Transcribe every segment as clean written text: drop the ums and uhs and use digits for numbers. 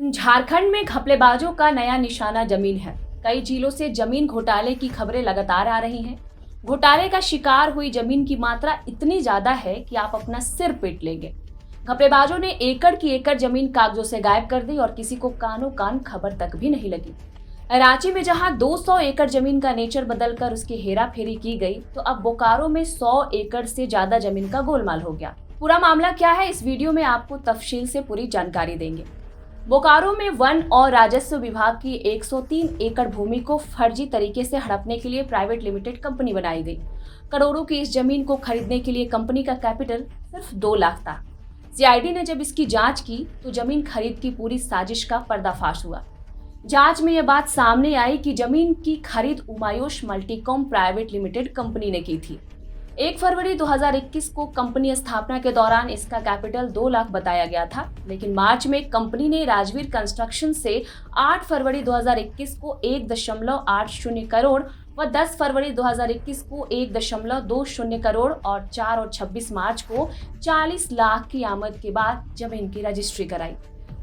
झारखंड में घपलेबाजों का नया निशाना जमीन है। कई जिलों से जमीन घोटाले की खबरें लगातार आ रही हैं। घोटाले का शिकार हुई जमीन की मात्रा इतनी ज्यादा है कि आप अपना सिर पीट लेंगे। घपलेबाजों ने एकड़ की एकड़ जमीन कागजों से गायब कर दी और किसी को कानो कान खबर तक भी नहीं लगी। रांची में जहां 200 एकड़ जमीन का नेचर बदलकर उसकी हेरा फेरी की गई, तो अब बोकारो में 100 एकड़ से ज्यादा जमीन का गोलमाल हो गया। पूरा मामला क्या है, इस वीडियो में आपको तफसील से पूरी जानकारी देंगे। बोकारो में वन और राजस्व विभाग की 103 एकड़ भूमि को फर्जी तरीके से हड़पने के लिए प्राइवेट लिमिटेड कंपनी बनाई गई। करोड़ों की इस जमीन को खरीदने के लिए कंपनी का कैपिटल सिर्फ 2 लाख था। सीआईडी ने जब इसकी जांच की तो जमीन खरीद की पूरी साजिश का पर्दाफाश हुआ। जांच में यह बात सामने आई कि जमीन की खरीद उमायुष मल्टीकॉम प्राइवेट लिमिटेड कंपनी ने की थी। 1 फरवरी 2021 को कंपनी स्थापना के दौरान इसका कैपिटल 2 लाख बताया गया था, लेकिन मार्च में कंपनी ने राजवीर कंस्ट्रक्शन से 8 फरवरी 2021 को 1.80 करोड़ व 10 फरवरी 2021 को 1.20 करोड़ और 4 और 26 मार्च को 40 लाख की आमद के बाद जमीन की रजिस्ट्री कराई।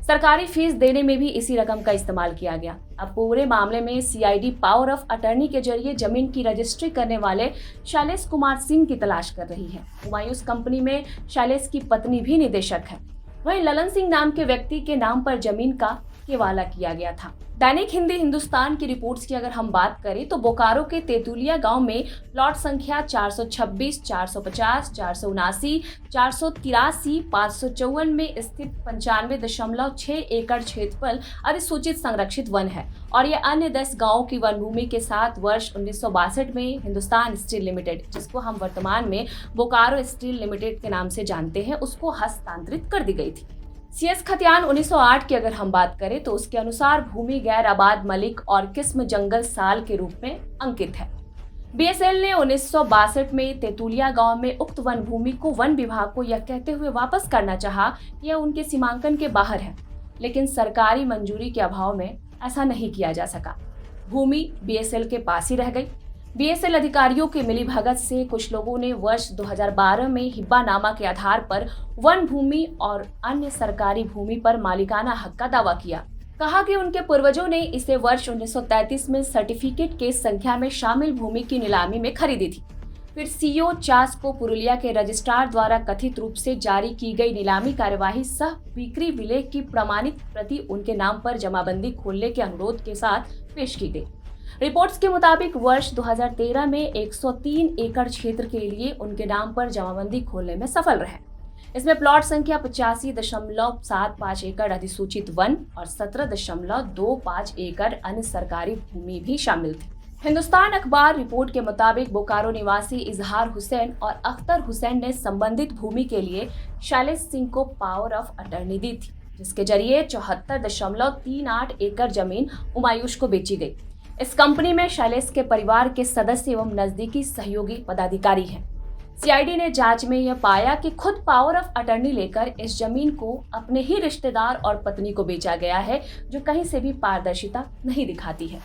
सरकारी फीस देने में भी इसी रकम का इस्तेमाल किया गया। अब पूरे मामले में सीआईडी पावर ऑफ अटर्नी के जरिए जमीन की रजिस्ट्री करने वाले शैलेश कुमार सिंह की तलाश कर रही है। उमायुष कंपनी में शैलेश की पत्नी भी निदेशक है। वहीं ललन सिंह नाम के व्यक्ति के नाम पर जमीन का केवाला किया गया था। दैनिक हिंदी हिंदुस्तान की रिपोर्ट्स की अगर हम बात करें तो बोकारो के तेतुलिया गांव में प्लॉट संख्या 426, 450, 479, 483, 554 में स्थित 95.6 एकड़ क्षेत्रफल अधिसूचित संरक्षित वन है और ये अन्य 10 गांवों की वन भूमि के साथ वर्ष 1962 में हिंदुस्तान स्टील लिमिटेड, जिसको हम वर्तमान में बोकारो स्टील लिमिटेड के नाम से जानते हैं, उसको हस्तांतरित कर दी गई थी। सीएस खतियान 1908 की अगर हम बात करें तो उसके अनुसार भूमि गैर आबाद मलिक और किस्म जंगल साल के रूप में अंकित है। बीएसएल ने 1962 में तेतुलिया गांव में उक्त वन भूमि को वन विभाग को यह कहते हुए वापस करना चाहा कि यह उनके सीमांकन के बाहर है, लेकिन सरकारी मंजूरी के अभाव में ऐसा नहीं किया जा सका। भूमि बीएसएल के पास ही रह गई। बीएसएल अधिकारियों की मिलीभगत से कुछ लोगों ने वर्ष 2012 में हिब्बानामा के आधार पर वन भूमि और अन्य सरकारी भूमि पर मालिकाना हक का दावा किया। कहा कि उनके पूर्वजों ने इसे वर्ष 1933 में सर्टिफिकेट के संख्या में शामिल भूमि की नीलामी में खरीदी थी। फिर सीओ चास्को पुरुलिया के रजिस्ट्रार द्वारा कथित रूप से जारी की गई नीलामी कार्यवाही सह बिक्री विलेख की प्रमाणित प्रति उनके नाम पर जमाबंदी खोलने के अनुरोध के साथ पेश की गई। रिपोर्ट्स के मुताबिक वर्ष 2013 में 103 एकड़ क्षेत्र के लिए उनके नाम पर जमाबंदी खोलने में सफल रहे। इसमें प्लॉट संख्या 85.75 एकड़ अधिसूचित वन और 17.25 एकड़ अन्य सरकारी भूमि भी शामिल थी। हिंदुस्तान अखबार रिपोर्ट के मुताबिक बोकारो निवासी इजहार हुसैन और अख्तर हुसैन ने संबंधित भूमि के लिए शैलेश सिंह को पावर ऑफ अटर्नी दी थी, जिसके जरिए 74.38 एकड़ जमीन उमायुष को बेची गई। इस कंपनी में शैलेश के परिवार के सदस्य एवं नजदीकी सहयोगी पदाधिकारी हैं। सीआईडी ने जांच में यह पाया कि खुद पावर ऑफ अटर्नी लेकर इस जमीन को अपने ही रिश्तेदार और पत्नी को बेचा गया है, जो कहीं से भी पारदर्शिता नहीं दिखाती है।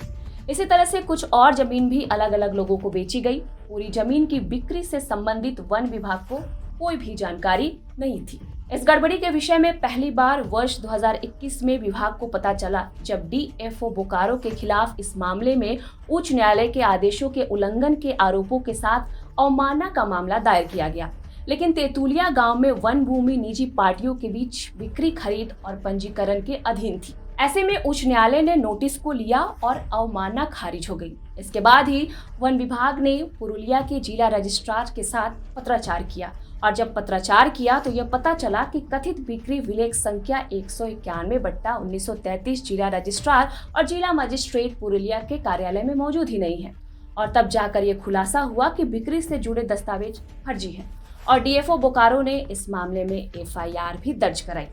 इसी तरह से कुछ और जमीन भी अलग अलग लोगों को बेची गई। पूरी जमीन की बिक्री से संबंधित वन विभाग को कोई भी जानकारी नहीं थी। इस गड़बड़ी के विषय में पहली बार वर्ष 2021 में विभाग को पता चला, जब डीएफओ बोकारो के खिलाफ इस मामले में उच्च न्यायालय के आदेशों के उल्लंघन के आरोपों के साथ अवमानना का मामला दायर किया गया। लेकिन तेतुलिया गांव में वन भूमि निजी पार्टियों के बीच बिक्री, खरीद और पंजीकरण के अधीन थी। ऐसे में उच्च न्यायालय ने नोटिस को लिया और अवमानना खारिज हो गई। इसके बाद ही वन विभाग ने पुरुलिया के जिला रजिस्ट्रार के साथ पत्राचार किया और जब पत्राचार किया तो यह पता चला कि कथित बिक्री विलेख संख्या 191/1933 जिला रजिस्ट्रार और जिला मजिस्ट्रेट पुरुलिया के कार्यालय में मौजूद ही नहीं है। और तब जाकर यह खुलासा हुआ कि बिक्री से जुड़े दस्तावेज फर्जी हैं और डीएफओ बोकारो ने इस मामले में एफआईआर भी दर्ज कराई।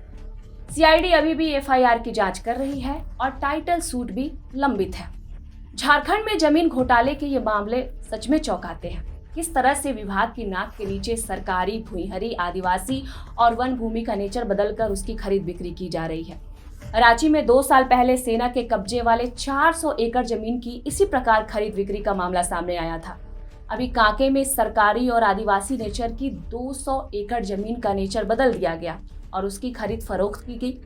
सीआईडी अभी भी एफआईआर की जांच कर रही है और टाइटल सूट भी लंबित है। झारखंड में जमीन घोटाले के ये मामले सच में चौंकाते हैं। किस तरह से विभाग की नाक के नीचे सरकारी, भूइंहरी, आदिवासी और वन भूमि का नेचर बदलकर उसकी खरीद बिक्री की जा रही है। रांची में 2 साल पहले सेना के कब्जे वाले 400 एकड़ जमीन की इसी प्रकार खरीद बिक्री का मामला सामने आया था। अभी कांके में सरकारी और आदिवासी नेचर की 200 एकड़ जमीन का नेचर बदल दिया गया और उसकी खरीद फरोख्त की गई।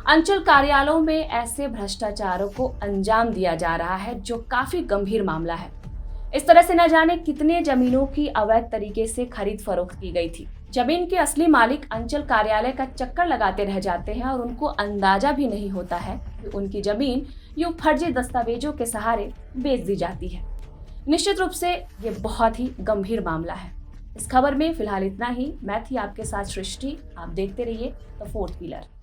अंचल कार्यालयों में ऐसे भ्रष्टाचारों को अंजाम दिया जा रहा है, जो काफी गंभीर मामला है। इस तरह से न जाने कितने जमीनों की अवैध तरीके से खरीद फरोख्त की गई थी। जमीन के असली मालिक अंचल कार्यालय का चक्कर लगाते रह जाते हैं और उनको अंदाजा भी नहीं होता है कि उनकी जमीन यूं फर्जी दस्तावेजों के सहारे बेच दी जाती है। निश्चित रूप से ये बहुत ही गंभीर मामला है। इस खबर में फिलहाल इतना ही। मैं थी आपके साथ सृष्टि। आप देखते रहिए द फोर्थ पिलर।